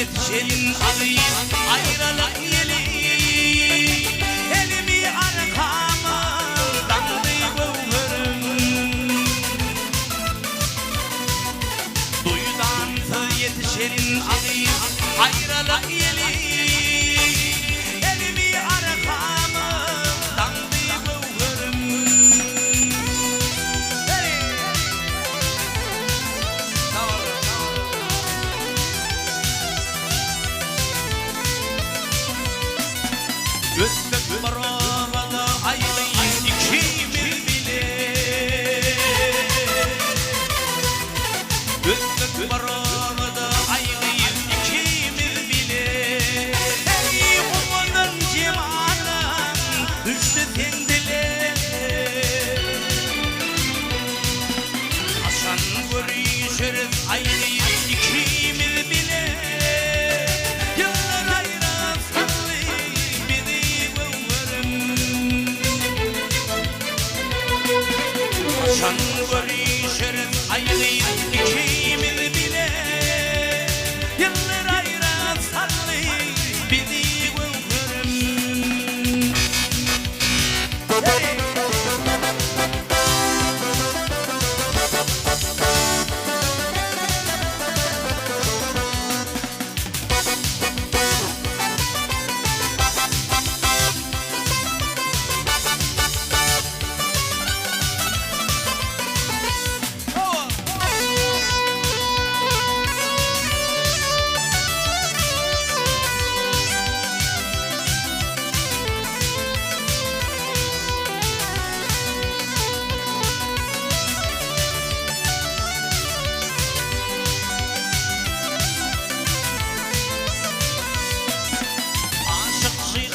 Yetişenin alayım ayrılık yeli elimi arkama dandırırım duydansa yetişenin alayım ayrılık yeli elimi arkama dandırırım Özbek baramada aylayın ikimiz bile Özbek baramada aylayın ikimiz bile Ey oğlum civanım üçlü tendile Hasan görüşürüz aylayın ikimiz bile Yıllar ayrılsın Şan görüşürüz aylayın ikimiz bile Yıllar ayrılsın bizi bulurum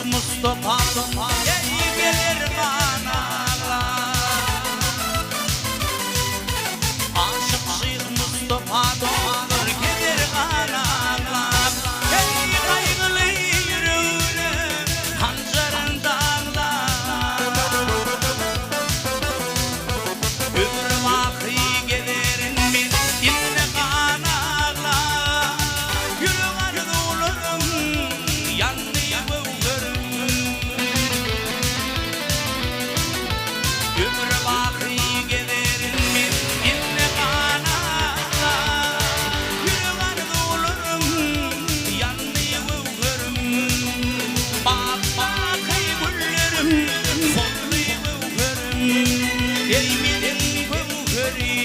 Mustafa ey gelir bana Aşık Şeyh Mustafa doğar gelir bana Ey kaygılı yüreğim hancarın dağlar Ömür vakı gelirin biz inne kanarlar Yürü var dolurum yanlıyım Ömür vakı gelirin biz inne kanarlar Yürü var dolurum yanlıyım övgürüm Bak bakı güllerim solluyum övgürüm Ey benim övgürüm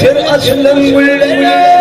benim açılın gülleri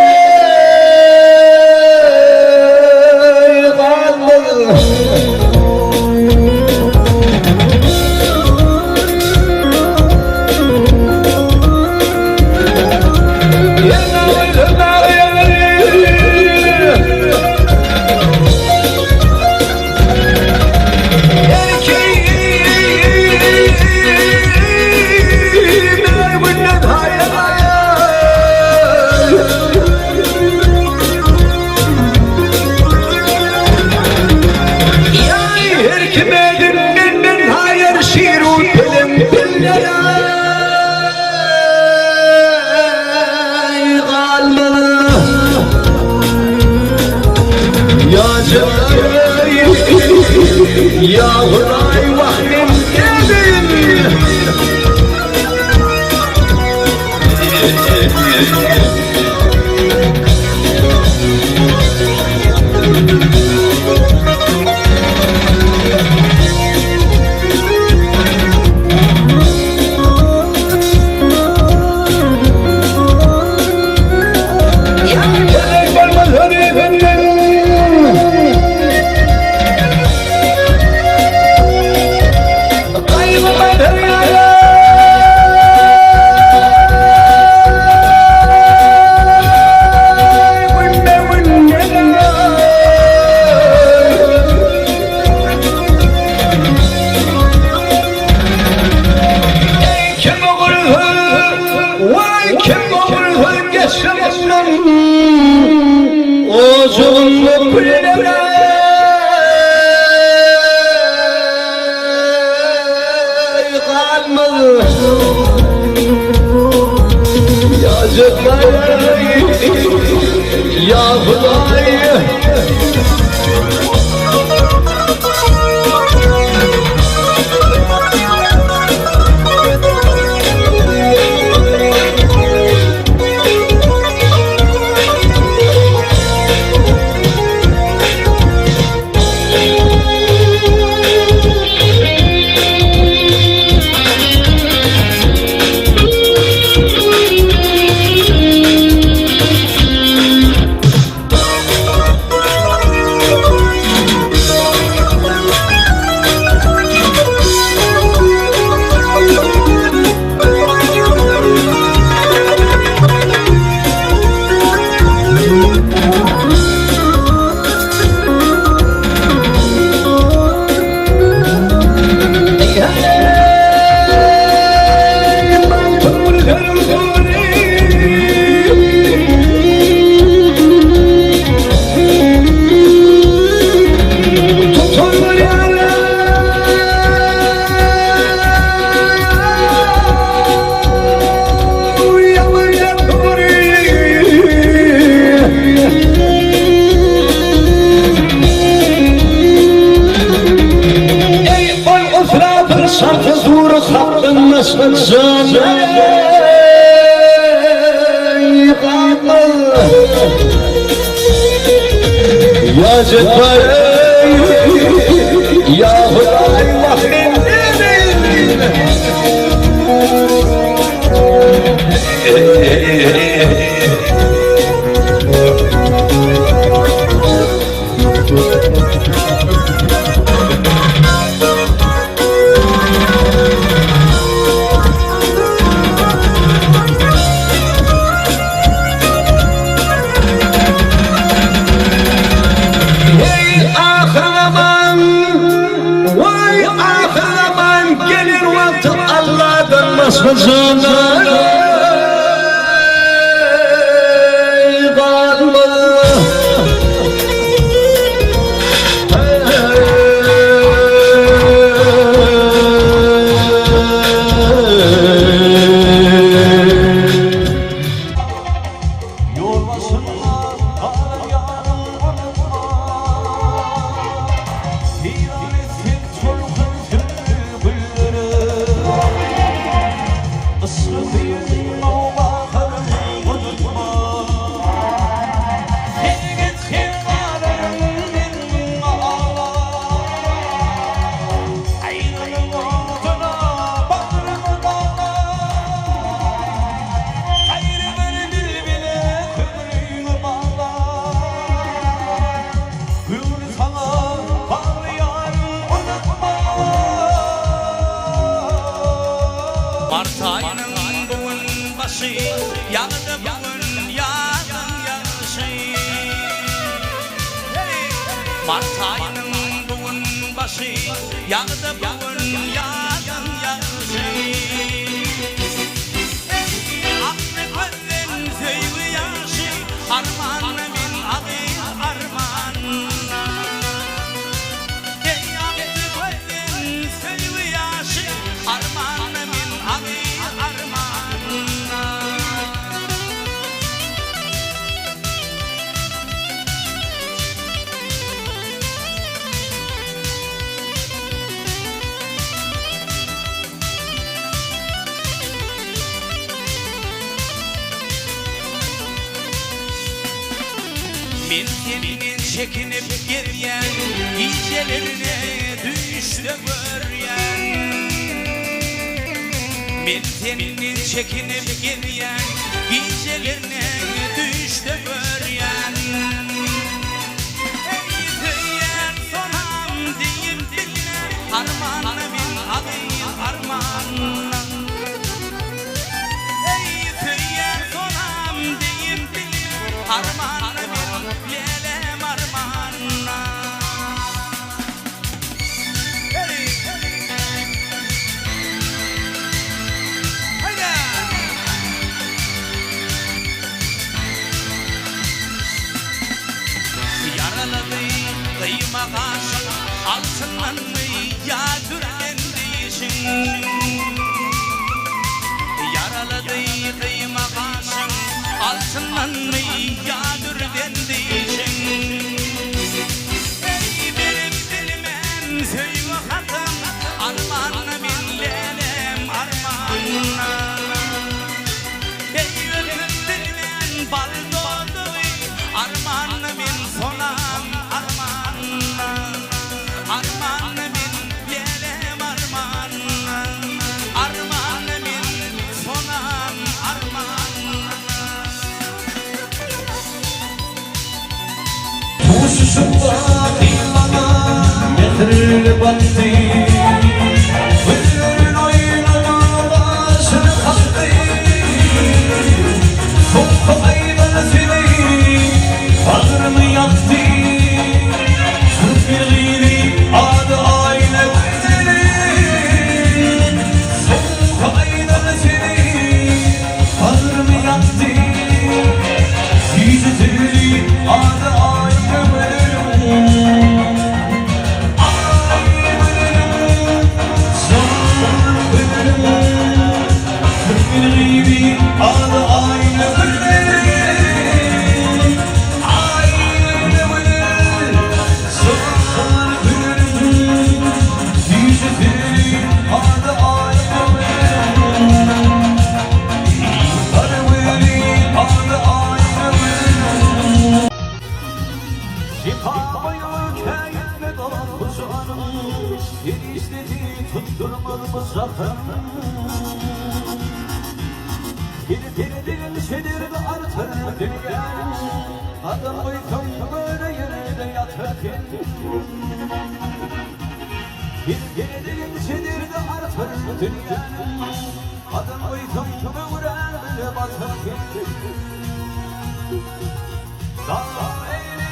Ya Huray vahmin gelin Ya Hüdayi Ya Cebbaray Ya Hüdayi Vahmin Mart ayının bugün başı, yağdı bugün yağın yaşı. Aklı gözden söylü yaşı, arman min ağı arman. Aklı gözden söylü yaşı, arman min ağı arman. Men senin çekinip gelyen gecelerine düşte göryen. Men senin çekinip gelyen gecelerine düşte göryen. Ey tüyen sonam diyeyim diline armanımın adı arman. Ey tüyen sonam diyeyim diline armanımın lelem armanına. Yaraladı kıymak aşık altından mı yağdırgen değişin. Yaraladı kıymak aşık altından mı yağdırgen değişin. Ey benim dilmen söyle hatım armanı min lelem armanına. Ey ölüm dilmen bal doğdu armanı min sonam armanına. Armanı min lelem armanına. Armanı min sonam armanına. Kuşuşumda kıymana getirir baktı. Bülbülün oynama başını kalktı. Çok aydan seni bağrımı yaktı. Sırf bir giyri adı aynı güzelim. Çok aydan seni bağrımı yaktı. Yüzü tüylü adı aynı güzelim. Şedirdi artık dünya. Adam uykum böyle yerde yatarken. Girdiğin şedirdi artık dünya. Adam uykum böyle batarken. Dağ eğri.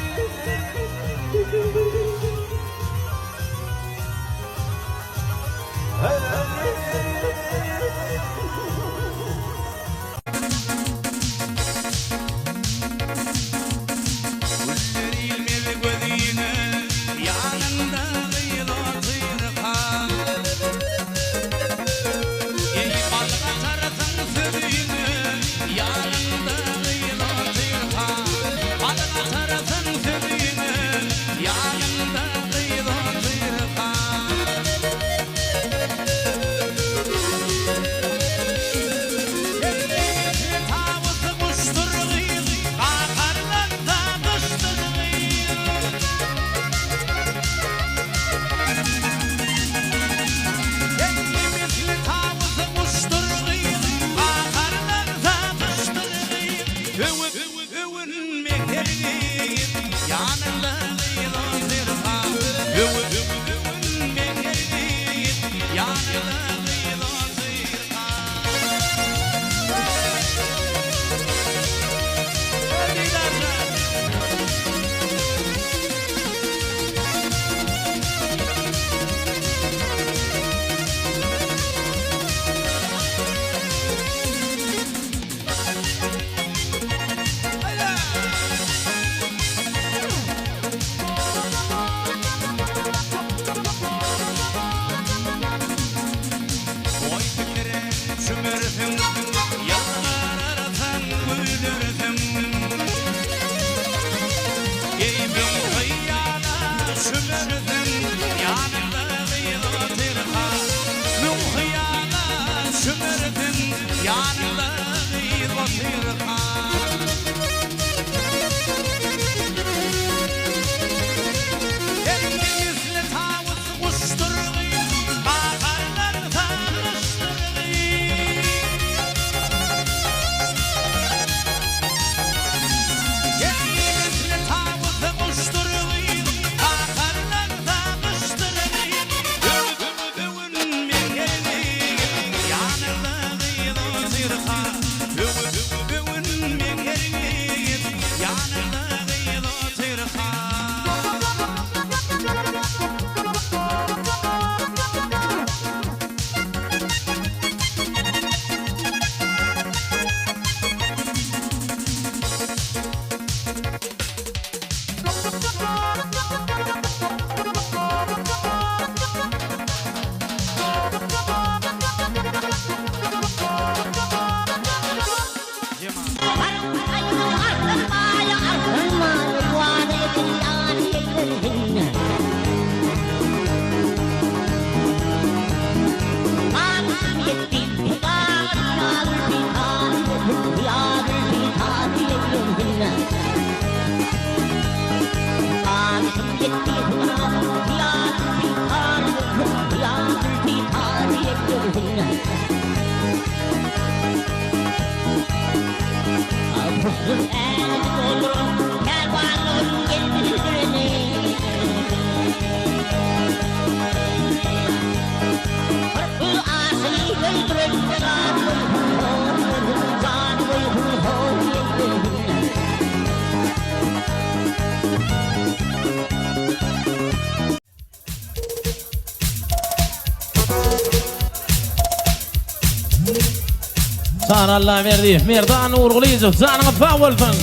Sana Allah verdi. Merdan Uğurgulizov zanı Fawolfan.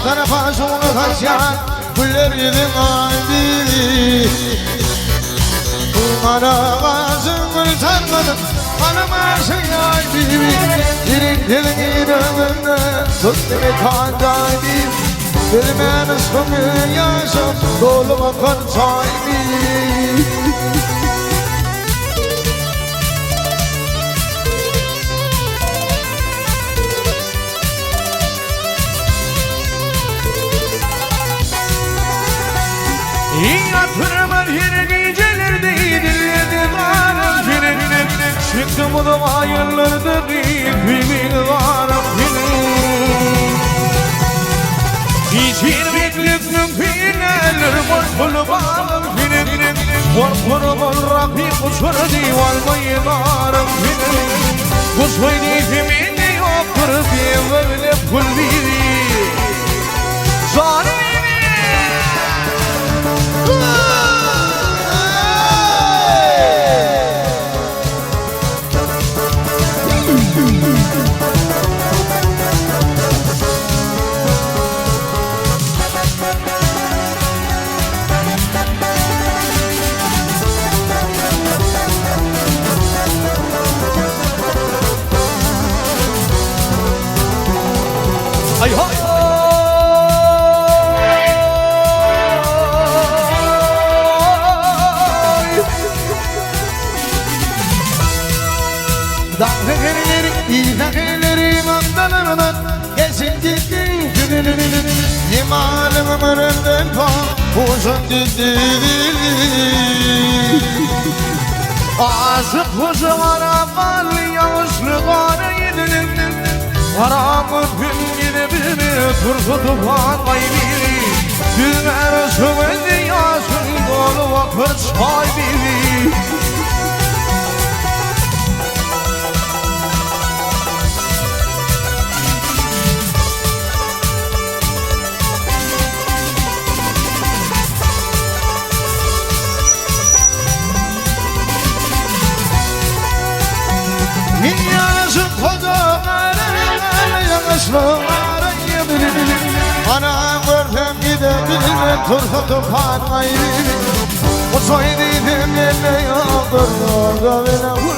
Tarafa sonu taşyan güllerinin kalbi Arabasın gül sarmadın Anımasın kalbi Dirildiğin önünde Tut beni kandaydı Bilmeyen ıskımın yaşam Dolu bakın sahibi Yatırımın her gecelerde dinledim ağrım benim Çıktım bu da ayırlarda bir ağrım benim İçin beklük mümkünler Korkulu bağım benim Korkulu Rabbi kusur divalmayı ağrım benim Kusur nefiminde yoktur bir böyle kul biri Zalim Ay hay Dağları mandalarından Gelsin gittin Limanım ömrümden uzun gitti Azık huzum aramal Yavuzluk ana yedilim Aramın gün gidibini Turkutup ağlaydı Düğmer sövedi Yazın dolu vakır sahibi Yazık kocaman Yanışlıklara yemin Anam gördüm gidebilirim Turkutup ağlaydı O soy dedim yerine yağdır Orada beni